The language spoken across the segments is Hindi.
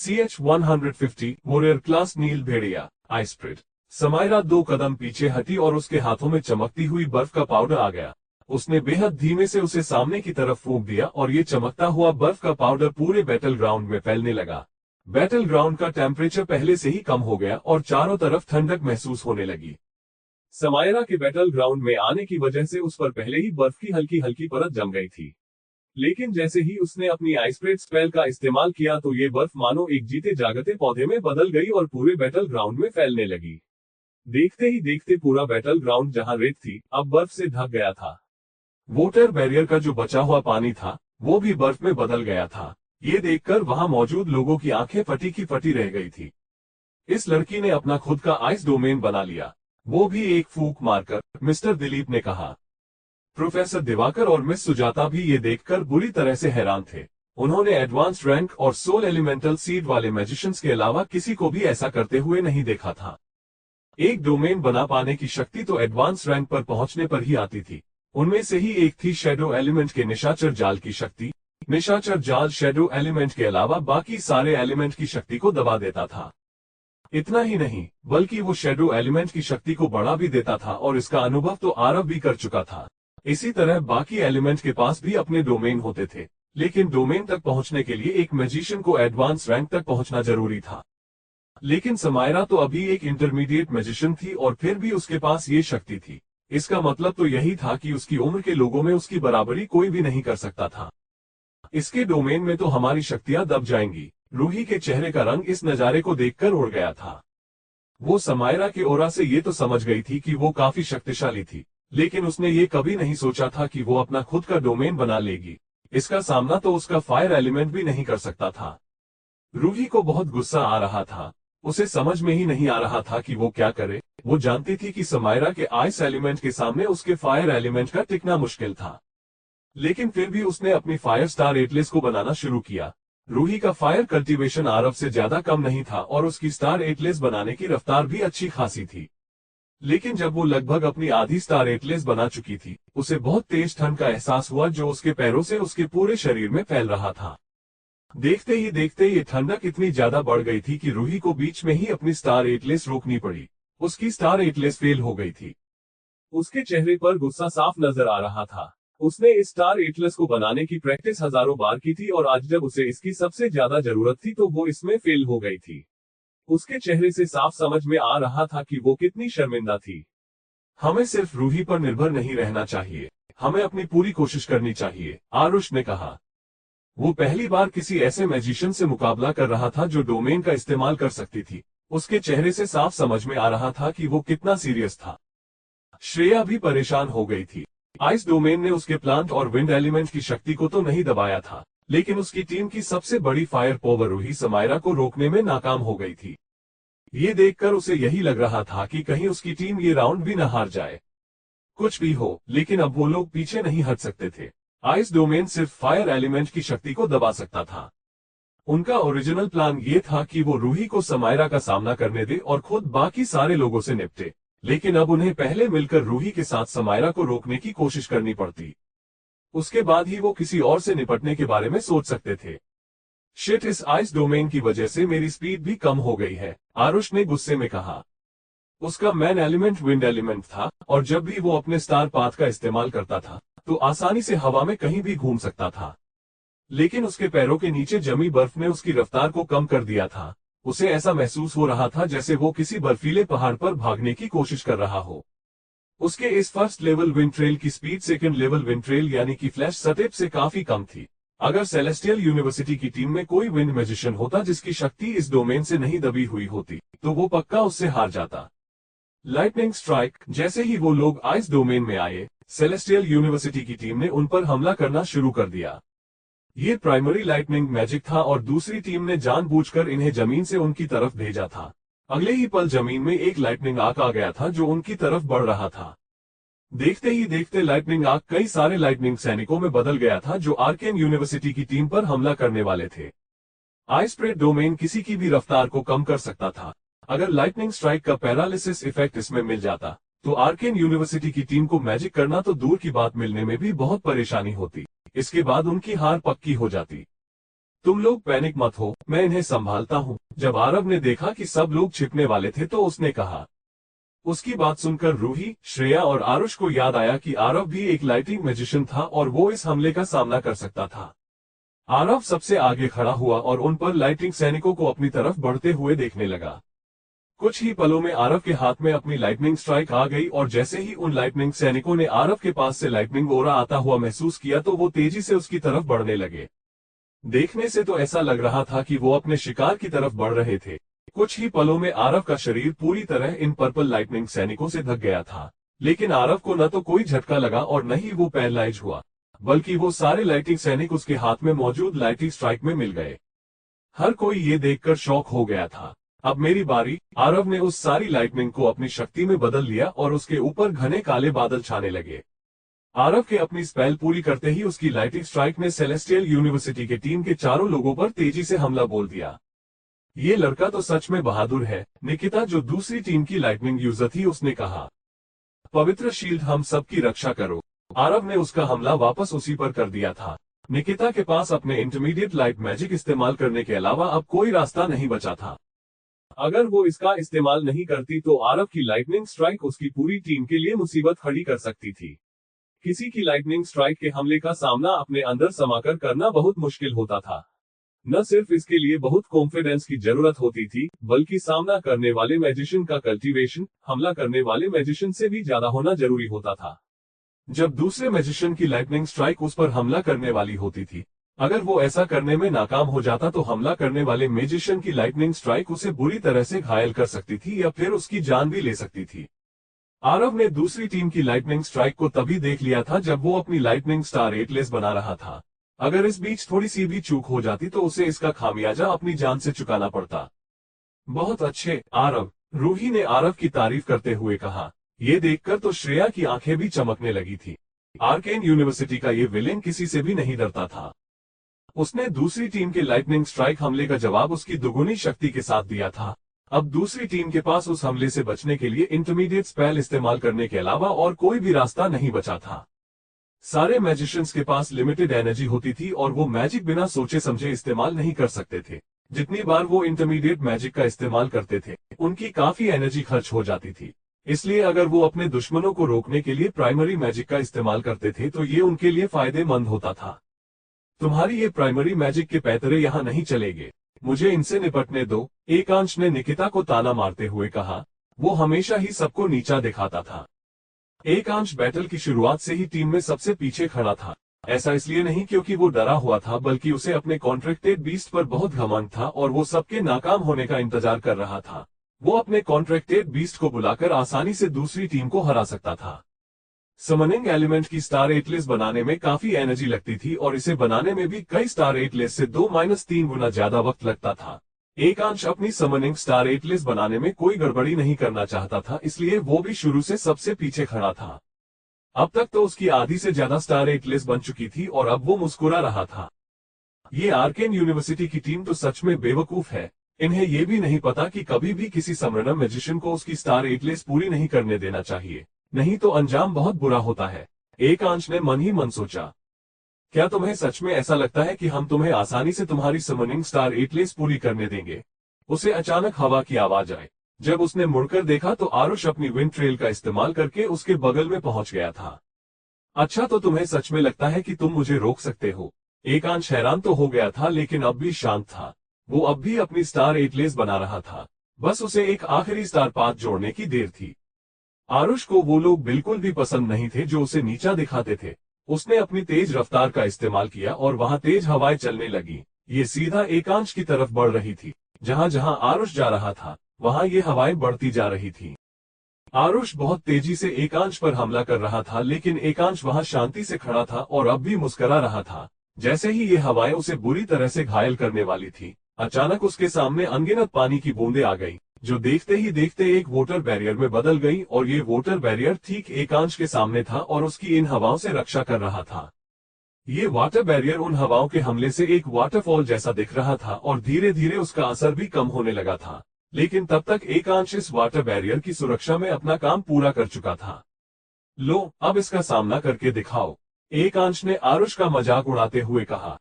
CH-150 वॉरियर क्लास नील भेड़िया आइस्प्रिट। समायरा 2 कदम पीछे हटी और उसके हाथों में चमकती हुई बर्फ का पाउडर आ गया। उसने बेहद धीमे से उसे सामने की तरफ फूंक दिया और ये चमकता हुआ बर्फ का पाउडर पूरे बैटल ग्राउंड में फैलने लगा। बैटल ग्राउंड का टेम्परेचर पहले से ही कम हो गया और चारों तरफ ठंडक महसूस होने लगी। समायरा के बैटल ग्राउंड में आने की वजह से उस पर पहले ही बर्फ की हल्की हल्की परत जम गई थी, लेकिन जैसे ही उसने अपनी आइसप्रेड स्पेल का इस्तेमाल किया तो ये बर्फ मानो एक जीते जागते पौधे में बदल गई और पूरे बैटल ग्राउंड में फैलने लगी। देखते ही देखते पूरा बैटल ग्राउंड जहां रेत थी अब बर्फ से ढक गया था। वोटर बैरियर का जो बचा हुआ पानी था वो भी बर्फ में बदल गया था। ये देखकर वहां मौजूद लोगों की आंखें फटी की फटी रह गई थी। इस लड़की ने अपना खुद का आइस डोमेन बना लिया, वो भी एक फूंक मारकर, मिस्टर दिलीप ने कहा। प्रोफेसर दिवाकर और मिस सुजाता भी ये देखकर बुरी तरह से हैरान थे। उन्होंने एडवांस्ड रैंक और सोल एलिमेंटल सीड वाले मैजिशियंस के अलावा किसी को भी ऐसा करते हुए नहीं देखा था। एक डोमेन बना पाने की शक्ति तो एडवांस रैंक पर पहुंचने पर ही आती थी। उनमें से ही एक थी शैडो एलिमेंट के निशाचर जाल की शक्ति। निशाचर जाल शैडो एलिमेंट के अलावा बाकी सारे एलिमेंट की शक्ति को दबा देता था। इतना ही नहीं बल्कि वो शैडो एलिमेंट की शक्ति को बढ़ा भी देता था और इसका अनुभव तो आरव भी कर चुका था। इसी तरह बाकी एलिमेंट के पास भी अपने डोमेन होते थे, लेकिन डोमेन तक पहुंचने के लिए एक मैजिशियन को एडवांस रैंक तक पहुंचना जरूरी था। लेकिन समायरा तो अभी एक इंटरमीडिएट मैजिशियन थी और फिर भी उसके पास ये शक्ति थी। इसका मतलब तो यही था कि उसकी उम्र के लोगों में उसकी बराबरी कोई भी नहीं कर सकता था। इसके डोमेन में तो हमारी शक्तियां दब जाएंगी। रूही के चेहरे का रंग इस नजारे को देखकर उड़ गया था। वो समायरा के ओरा से ये तो समझ गई थी कि वो काफी शक्तिशाली थी, लेकिन उसने ये कभी नहीं सोचा था कि वो अपना खुद का डोमेन बना लेगी। इसका सामना तो उसका फायर एलिमेंट भी नहीं कर सकता था। रूही को बहुत गुस्सा आ रहा था। उसे समझ में ही नहीं आ रहा था कि वो क्या करे। वो जानती थी कि समायरा के आइस एलिमेंट के सामने उसके फायर एलिमेंट का टिकना मुश्किल था, लेकिन फिर भी उसने अपनी फायर स्टार एटलेस को बनाना शुरू किया। रूही का फायर कल्टीवेशन आरव से ज्यादा कम नहीं था और उसकी स्टार एटलेस बनाने की रफ्तार भी अच्छी खासी थी। लेकिन जब वो लगभग अपनी आधी स्टार एटलेस बना चुकी थी, उसे बहुत तेज ठंड का एहसास हुआ जो उसके पैरों से उसके पूरे शरीर में फैल रहा था। देखते ही देखते ये ठंडक इतनी ज्यादा बढ़ गई थी कि रूही को बीच में ही अपनी स्टार एटलेस रोकनी पड़ी। उसकी स्टार एटलेस फेल हो गई थी। उसके चेहरे पर गुस्सा साफ नजर आ रहा था। उसने इस स्टार एटलस को बनाने की प्रैक्टिस हजारों बार की थी और आज जब उसे इसकी सबसे ज्यादा जरूरत थी तो वो इसमें फेल हो गई थी। उसके चेहरे से साफ समझ में आ रहा था कि वो कितनी शर्मिंदा थी। हमें सिर्फ रूही पर निर्भर नहीं रहना चाहिए, हमें अपनी पूरी कोशिश करनी चाहिए, आरुष ने कहा। वो पहली बार किसी ऐसे मैजिशियन से मुकाबला कर रहा था जो डोमेन का इस्तेमाल कर सकती थी। उसके चेहरे से साफ समझ में आ रहा था कि वो कितना सीरियस था। श्रेया भी परेशान हो गई थी। आइस डोमेन ने उसके प्लांट और विंड एलिमेंट की शक्ति को तो नहीं दबाया था, लेकिन उसकी टीम की सबसे बड़ी फायर पावर रूही समायरा को रोकने में नाकाम हो गई थी। ये देखकर उसे यही लग रहा था कि कहीं उसकी टीम ये राउंड भी न हार जाए। कुछ भी हो, लेकिन अब वो लोग पीछे नहीं हट सकते थे। आइस डोमेन सिर्फ फायर एलिमेंट की शक्ति को दबा सकता था। उनका ओरिजिनल प्लान ये था कि वो रूही को समायरा का सामना करने दे और खुद बाकी सारे लोगों से निपटे, लेकिन अब उन्हें पहले मिलकर रूही के साथ समायरा को रोकने की कोशिश करनी पड़ती। उसके बाद ही वो किसी और से निपटने के बारे में सोच सकते थे। शिट, इस आइस डोमेन की वजह से मेरी स्पीड भी कम हो गई है, आरुष ने गुस्से में कहा। उसका मैन एलिमेंट विंड एलिमेंट था और जब भी वो अपने स्टार पाथ का इस्तेमाल करता था तो आसानी से हवा में कहीं भी घूम सकता था, लेकिन उसके पैरों के नीचे जमी बर्फ ने उसकी रफ्तार को कम कर दिया था। उसे ऐसा महसूस हो रहा था जैसे वो किसी बर्फीले पहाड़ पर भागने की कोशिश कर रहा हो। उसके इस फर्स्ट लेवल विंड ट्रेल की speed second level wind trail यानी कि फ्लैश सटेप से काफी कम थी। अगर सेलेस्टियल यूनिवर्सिटी की टीम में कोई विंड मैजिशियन होता जिसकी शक्ति इस डोमेन से नहीं दबी हुई होती तो वो पक्का उससे हार जाता। Lightning strike. जैसे ही वो लोग आइस डोमेन में आए, सेलेस्टियल यूनिवर्सिटी की टीम ने उन पर हमला करना शुरू कर दिया। ये प्राइमरी लाइटनिंग मैजिक था और दूसरी टीम ने जानबूझकर इन्हें जमीन से उनकी तरफ भेजा था। अगले ही पल जमीन में एक लाइटनिंग आर्क आ गया था जो उनकी तरफ बढ़ रहा था। देखते ही देखते लाइटनिंग आर्क कई सारे लाइटनिंग सैनिकों में बदल गया था जो आर्केन यूनिवर्सिटी की टीम पर हमला करने वाले थे। आइसप्रेड डोमेन किसी की भी रफ्तार को कम कर सकता था। अगर लाइटनिंग स्ट्राइक का पैरालिसिस इफेक्ट इसमें मिल जाता तो आर्केन यूनिवर्सिटी की टीम को मैजिक करना तो दूर की बात मिलने में भी बहुत परेशानी होती। इसके बाद उनकी हार पक्की हो जाती। तुम लोग पैनिक मत हो, मैं इन्हें संभालता हूँ। जब आरव ने देखा कि सब लोग छिपने वाले थे तो उसने कहा। उसकी बात सुनकर रूही, श्रेया और आरुष को याद आया कि आरव भी एक लाइटिंग मैजिशियन था और वो इस हमले का सामना कर सकता था। आरव सबसे आगे खड़ा हुआ और उन पर लाइटिंग सैनिकों को अपनी तरफ बढ़ते हुए देखने लगा। कुछ ही पलों में आरव के हाथ में अपनी लाइटनिंग स्ट्राइक आ गई और जैसे ही उन लाइटनिंग सैनिकों ने आरव के पास से लाइटनिंग ओरा आता हुआ महसूस किया तो वो तेजी से उसकी तरफ बढ़ने लगे। देखने से तो ऐसा लग रहा था कि वो अपने शिकार की तरफ बढ़ रहे थे। कुछ ही पलों में आरव का शरीर पूरी तरह इन पर्पल लाइटनिंग सैनिकों से ढक गया था, लेकिन आरव को न तो कोई झटका लगा और न ही वो पैरालाइज हुआ, बल्कि वो सारे लाइटिंग सैनिक उसके हाथ में मौजूद लाइटिंग स्ट्राइक में मिल गए। हर कोई ये देखकर शॉक हो गया था। अब मेरी बारी। आरव ने उस सारी लाइटनिंग को अपनी शक्ति में बदल लिया और उसके ऊपर घने काले बादल छाने लगे। आरव के अपनी स्पेल पूरी करते ही उसकी लाइटिंग स्ट्राइक ने सेलेस्टियल यूनिवर्सिटी के टीम के चारों लोगों पर तेजी से हमला बोल दिया। ये लड़का तो सच में बहादुर है, निकिता जो दूसरी टीम की लाइटनिंग यूजर थी उसने कहा। पवित्र शील्ड हम सबकी रक्षा करो। आरव ने उसका हमला वापस उसी पर कर दिया था। निकिता के पास अपने इंटरमीडिएट लाइट मैजिक इस्तेमाल करने के अलावा अब कोई रास्ता नहीं बचा था। अगर वो इसका इस्तेमाल नहीं करती तो आरव की लाइटनिंग स्ट्राइक उसकी पूरी टीम के लिए मुसीबत खड़ी कर सकती थी। किसी की लाइटनिंग स्ट्राइक के हमले का सामना अपने अंदर समाकर करना बहुत मुश्किल होता था। न सिर्फ इसके लिए बहुत कॉन्फिडेंस की जरूरत होती थी, बल्कि सामना करने वाले मैजिशियन का कल्टीवेशन हमला करने वाले मैजिशियन से भी ज्यादा होना जरूरी होता था। जब दूसरे मैजिशियन की लाइटनिंग स्ट्राइक उस पर हमला करने वाली होती थी, अगर वो ऐसा करने में नाकाम हो जाता तो हमला करने वाले मैजिशियन की लाइटनिंग स्ट्राइक उसे बुरी तरह से घायल कर सकती थी या फिर उसकी जान भी ले सकती थी। आरव ने दूसरी टीम की लाइटनिंग स्ट्राइक को तभी देख लिया था जब वो अपनी लाइटनिंग स्टार एटलेस बना रहा था। अगर इस बीच थोड़ी सी भी चूक हो जाती तो उसे इसका खामियाजा अपनी जान से चुकाना पड़ता। बहुत अच्छे आरव, रूही ने आरव की तारीफ करते हुए कहा। ये देखकर तो श्रेया की आंखें भी चमकने लगी थी। आर्केन यूनिवर्सिटी का ये विलेन किसी से भी नहीं डरता था। उसने दूसरी टीम के लाइटनिंग स्ट्राइक हमले का जवाब उसकी दुगुनी शक्ति के साथ दिया था। अब दूसरी टीम के पास उस हमले से बचने के लिए इंटरमीडिएट स्पेल इस्तेमाल करने के अलावा और कोई भी रास्ता नहीं बचा था। सारे मैजिशियंस के पास लिमिटेड एनर्जी होती थी और वो मैजिक बिना सोचे समझे इस्तेमाल नहीं कर सकते थे। जितनी बार वो इंटरमीडिएट मैजिक का इस्तेमाल करते थे, उनकी काफी एनर्जी खर्च हो जाती थी। इसलिए अगर वो अपने दुश्मनों को रोकने के लिए प्राइमरी मैजिक का इस्तेमाल करते थे तो ये उनके लिए फायदेमंद होता था। तुम्हारी ये प्राइमरी मैजिक के पैतरे यहाँ नहीं चलेंगे, मुझे इनसे निपटने दो, एकांश ने निकिता को ताना मारते हुए कहा। वो हमेशा ही सबको नीचा दिखाता था। एकांश बैटल की शुरुआत से ही टीम में सबसे पीछे खड़ा था। ऐसा इसलिए नहीं क्योंकि वो डरा हुआ था, बल्कि उसे अपने कॉन्ट्रैक्टेड बीस्ट पर बहुत घमंड था और वो सबके नाकाम होने का इंतजार कर रहा था। वो अपने कॉन्ट्रैक्टेड बीस्ट को बुलाकर आसानी से दूसरी टीम को हरा सकता था। समनिंग एलिमेंट की स्टार एटलेस बनाने में काफी एनर्जी लगती थी और इसे बनाने में भी कई स्टार एटलेस से 2-3 गुना ज्यादा वक्त लगता था। एकांश अपनी समनिंग स्टार एटलेस बनाने में कोई गड़बड़ी नहीं करना चाहता था, इसलिए वो भी शुरू से सबसे पीछे खड़ा था। अब तक तो उसकी आधी से ज्यादा स्टार एटलेस बन चुकी थी और अब वो मुस्कुरा रहा था। ये आर्केन यूनिवर्सिटी की टीम तो सच में बेवकूफ है। इन्हें ये भी नहीं पता कि कभी भी किसी समरनम मैजिशियन को उसकी स्टार एटलेस पूरी नहीं करने देना चाहिए, नहीं तो अंजाम बहुत बुरा होता है। एकांश ने मन ही मन सोचा। क्या तुम्हें सच में ऐसा लगता है कि हम तुम्हें आसानी से तुम्हारी समनिंग स्टार एटलेस पूरी करने देंगे? उसे अचानक हवा की आवाज आई। जब उसने मुड़कर देखा तो आरुष अपनी विंड ट्रेल का इस्तेमाल करके उसके बगल में पहुंच गया था। अच्छा, तो तुम्हें सच में लगता है कि तुम मुझे रोक सकते हो? एकांश हैरान तो हो गया था लेकिन अब भी शांत था। वो अब भी अपनी स्टार एटलेस बना रहा था, बस उसे एक आखिरी स्टार पाथ जोड़ने की देर थी। आरुष को वो लोग बिल्कुल भी पसंद नहीं थे जो उसे नीचा दिखाते थे। उसने अपनी तेज रफ्तार का इस्तेमाल किया और वहां तेज हवाएं चलने लगी। ये सीधा एकांश की तरफ बढ़ रही थी। जहां जहां आरुष जा रहा था वहां ये हवाएं बढ़ती जा रही थी। आरुष बहुत तेजी से एकांश पर हमला कर रहा था, लेकिन एकांश वहां शांति से खड़ा था और अब भी मुस्कुरा रहा था। जैसे ही ये हवाएं उसे बुरी तरह से घायल करने वाली थी, अचानक उसके सामने अनगिनत पानी की बूंदें आ गई, जो देखते ही देखते एक वाटर बैरियर में बदल गई और ये वाटर बैरियर ठीक एकांश के सामने था और उसकी इन हवाओं से रक्षा कर रहा था। ये वाटर बैरियर उन हवाओं के हमले से एक वाटरफॉल जैसा दिख रहा था और धीरे धीरे उसका असर भी कम होने लगा था। लेकिन तब तक एकांश इस वाटर बैरियर की सुरक्षा में अपना काम पूरा कर चुका था। लो, अब इसका सामना करके दिखाओ, एकांश ने आरुष का मजाक उड़ाते हुए कहा।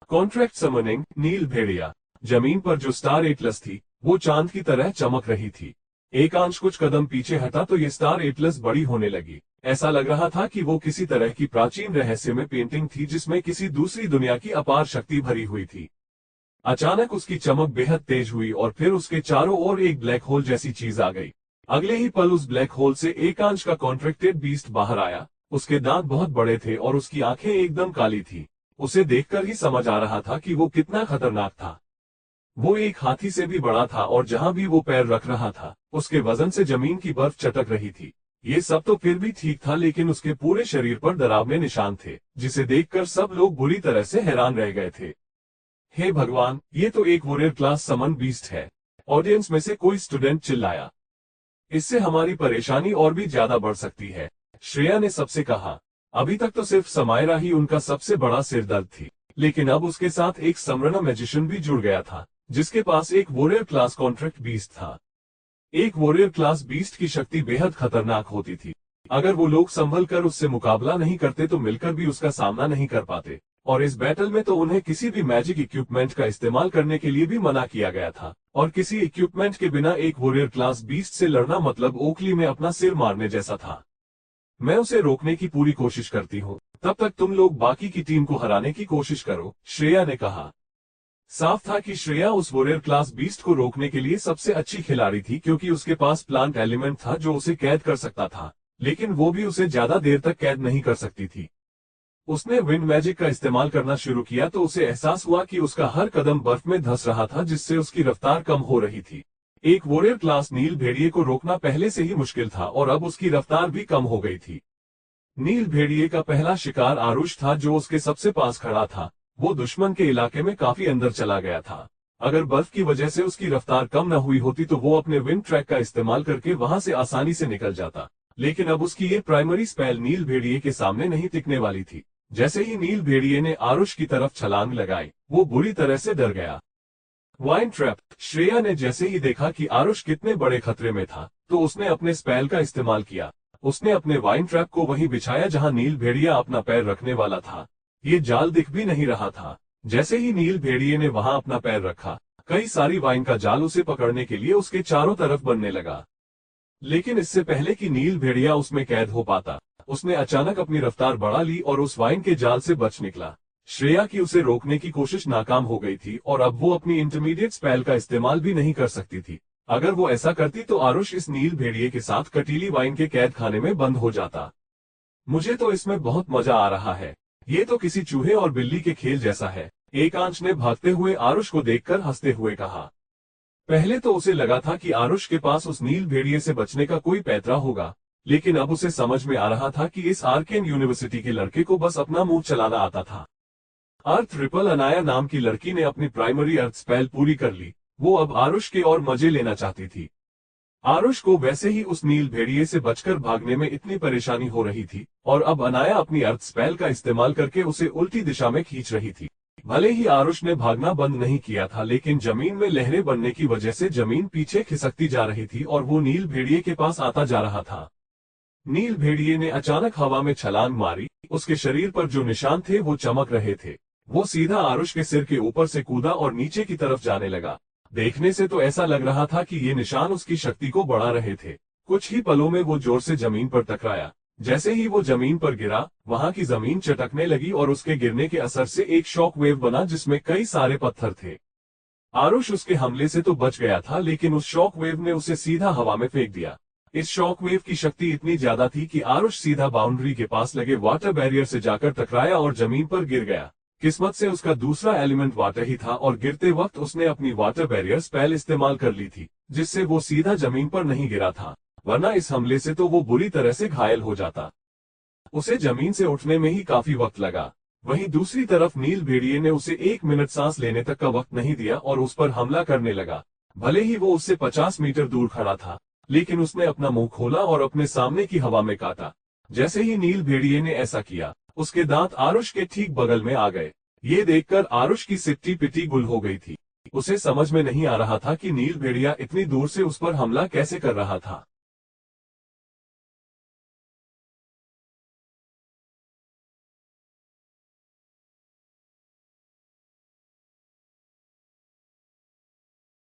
Contract summoning. नील भेड़िया। जमीन पर जो स्टार एटलस थी वो चांद की तरह चमक रही थी। एकांश कुछ कदम पीछे हटा तो ये स्टार एटलस बड़ी होने लगी। ऐसा लग रहा था कि वो किसी तरह की प्राचीन रहस्यमय पेंटिंग थी जिसमें किसी दूसरी दुनिया की अपार शक्ति भरी हुई थी। अचानक उसकी चमक बेहद तेज हुई और फिर उसके चारों ओर एक ब्लैक होल जैसी चीज आ गई। अगले ही पल उस ब्लैक होल से एकांश का कॉन्ट्रैक्टेड बीस्ट बाहर आया। उसके दांत बहुत बड़े थे और उसकी आंखें एकदम काली थी। उसे देखकर ही समझ आ रहा था कि वो कितना खतरनाक था। वो एक हाथी से भी बड़ा था और जहां भी वो पैर रख रहा था उसके वजन से जमीन की बर्फ चटक रही थी। ये सब तो फिर भी ठीक था, लेकिन उसके पूरे शरीर पर डरावने निशान थे जिसे देखकर सब लोग बुरी तरह से हैरान रह गए थे। हे भगवान, ये तो एक वॉरियर क्लास समन बीस्ट है। ऑडियंस में से कोई स्टूडेंट चिल्लाया। इससे हमारी परेशानी और भी ज्यादा बढ़ सकती है, श्रेया ने सबसे कहा। अभी तक तो सिर्फ समायरा ही उनका सबसे बड़ा सिरदर्द थी, लेकिन अब उसके साथ एक समरना मैजिशियन भी जुड़ गया था जिसके पास एक वॉरियर क्लास कॉन्ट्रैक्ट बीस्ट था। एक वॉरियर क्लास बीस्ट की शक्ति बेहद खतरनाक होती थी। अगर वो लोग संभल कर उससे मुकाबला नहीं करते तो मिलकर भी उसका सामना नहीं कर पाते, और इस बैटल में तो उन्हें किसी भी मैजिक इक्विपमेंट का इस्तेमाल करने के लिए भी मना किया गया था। और किसी इक्विपमेंट के बिना एक वॉरियर क्लास बीस्ट से लड़ना मतलब ओखली में अपना सिर मारने जैसा था। मैं उसे रोकने की पूरी कोशिश करती हूँ, तब तक तुम लोग बाकी की टीम को हराने की कोशिश करो, श्रेया ने कहा। साफ था कि श्रेया उस वॉरियर क्लास बीस्ट को रोकने के लिए सबसे अच्छी खिलाड़ी थी, क्योंकि उसके पास प्लांट एलिमेंट था जो उसे कैद कर सकता था, लेकिन वो भी उसे ज्यादा देर तक कैद नहीं कर सकती थी। उसने विंड मैजिक का इस्तेमाल करना शुरू किया तो उसे एहसास हुआ कि उसका हर कदम बर्फ में धंस रहा था, जिससे उसकी रफ्तार कम हो रही थी। एक वॉरियर क्लास नील भेड़िए को रोकना पहले से ही मुश्किल था और अब उसकी रफ्तार भी कम हो गई थी। नील भेड़िए का पहला शिकार आरुष था जो उसके सबसे पास खड़ा था। वो दुश्मन के इलाके में काफी अंदर चला गया था। अगर बर्फ की वजह से उसकी रफ्तार कम न हुई होती तो वो अपने विंड ट्रैक का इस्तेमाल करके वहां से आसानी से निकल जाता, लेकिन अब उसकी ये प्राइमरी स्पेल नील भेड़िए के सामने नहीं टिकने वाली थी। जैसे ही नील भेड़िए ने आरुष की तरफ छलांग लगाई, वो बुरी तरह से डर गया। Wine trap. श्रेया ने जैसे ही देखा कि आरुष कितने बड़े खतरे में था तो उसने अपने स्पेल का इस्तेमाल किया। उसने अपने वाइन ट्रैप को वहीं बिछाया जहां नील भेड़िया अपना पैर रखने वाला था। ये जाल दिख भी नहीं रहा था। जैसे ही नील भेड़िए ने वहां अपना पैर रखा, कई सारी वाइन का जाल उसे पकड़ने के लिए उसके चारों तरफ बनने लगा। लेकिन इससे पहले कि नील भेड़िया उसमें कैद हो पाता, उसने अचानक अपनी रफ्तार बढ़ा ली और उस वाइन के जाल से बच निकला। श्रेया की उसे रोकने की कोशिश नाकाम हो गई थी और अब वो अपनी इंटरमीडिएट स्पेल का इस्तेमाल भी नहीं कर सकती थी। अगर वो ऐसा करती तो आरुष इस नील भेड़िए के साथ कटीली वाइन के कैद खाने में बंद हो जाता। मुझे तो इसमें बहुत मजा आ रहा है। ये तो किसी चूहे और बिल्ली के खेल जैसा है, एकांश ने भागते हुए आरुष को देखकर हंसते हुए कहा। पहले तो उसे लगा था कि आरुष के पास उस नील भेड़िए से बचने का कोई पैतरा होगा, लेकिन अब उसे समझ में आ रहा था कि इस आर्केन यूनिवर्सिटी के लड़के को बस अपना मुंह चलाना आता था। अर्थ रिपल अनाया नाम की लड़की ने अपनी प्राइमरी अर्थ स्पेल पूरी कर ली। वो अब आरुष के और मजे लेना चाहती थी। आरुष को वैसे ही उस नील भेड़िए से बचकर भागने में इतनी परेशानी हो रही थी और अब अनाया अपनी अर्थ स्पेल का इस्तेमाल करके उसे उल्टी दिशा में खींच रही थी। भले ही आरुष ने भागना बंद नहीं किया था, लेकिन जमीन में लहरें बनने की वजह से जमीन पीछे खिसकती जा रही थी और वो नील भेड़िए के पास आता जा रहा था। नील भेड़िए ने अचानक हवा में छलांग मारी। उसके शरीर पर जो निशान थे वो चमक रहे थे। वो सीधा आरुष के सिर के ऊपर से कूदा और नीचे की तरफ जाने लगा। देखने से तो ऐसा लग रहा था कि ये निशान उसकी शक्ति को बढ़ा रहे थे। कुछ ही पलों में वो जोर से जमीन पर टकराया। जैसे ही वो जमीन पर गिरा, वहां की जमीन चटकने लगी और उसके गिरने के असर से एक शॉक वेव बना जिसमें कई सारे पत्थर थे। आरुष उसके हमले से तो बच गया था, लेकिन उस शॉक वेव ने उसे सीधा हवा में फेंक दिया। इस शॉक वेव की शक्ति इतनी ज्यादा थी कि आरुष सीधा बाउंड्री के पास लगे वाटर बैरियर से जाकर टकराया और जमीन पर गिर गया। किस्मत से उसका दूसरा एलिमेंट वाटर ही था और गिरते वक्त उसने अपनी वाटर बैरियर स्पेल इस्तेमाल कर ली थी, जिससे वो सीधा जमीन पर नहीं गिरा था, वरना इस हमले से तो वो बुरी तरह से घायल हो जाता। उसे जमीन से उठने में ही काफी वक्त लगा। वहीं दूसरी तरफ नील भेड़िए ने उसे 1 मिनट सांस लेने तक का वक्त नहीं दिया और उस पर हमला करने लगा। भले ही वो उससे 50 मीटर दूर खड़ा था, लेकिन उसने अपना मुंह खोला और अपने सामने की हवा में काटा। जैसे ही नील भेड़िए ने ऐसा किया, उसके दांत आरुष के ठीक बगल में आ गए। ये देखकर आरुष की सिट्टी पिटी गुल हो गई थी। उसे समझ में नहीं आ रहा था कि नील भेड़िया इतनी दूर से उस पर हमला कैसे कर रहा था।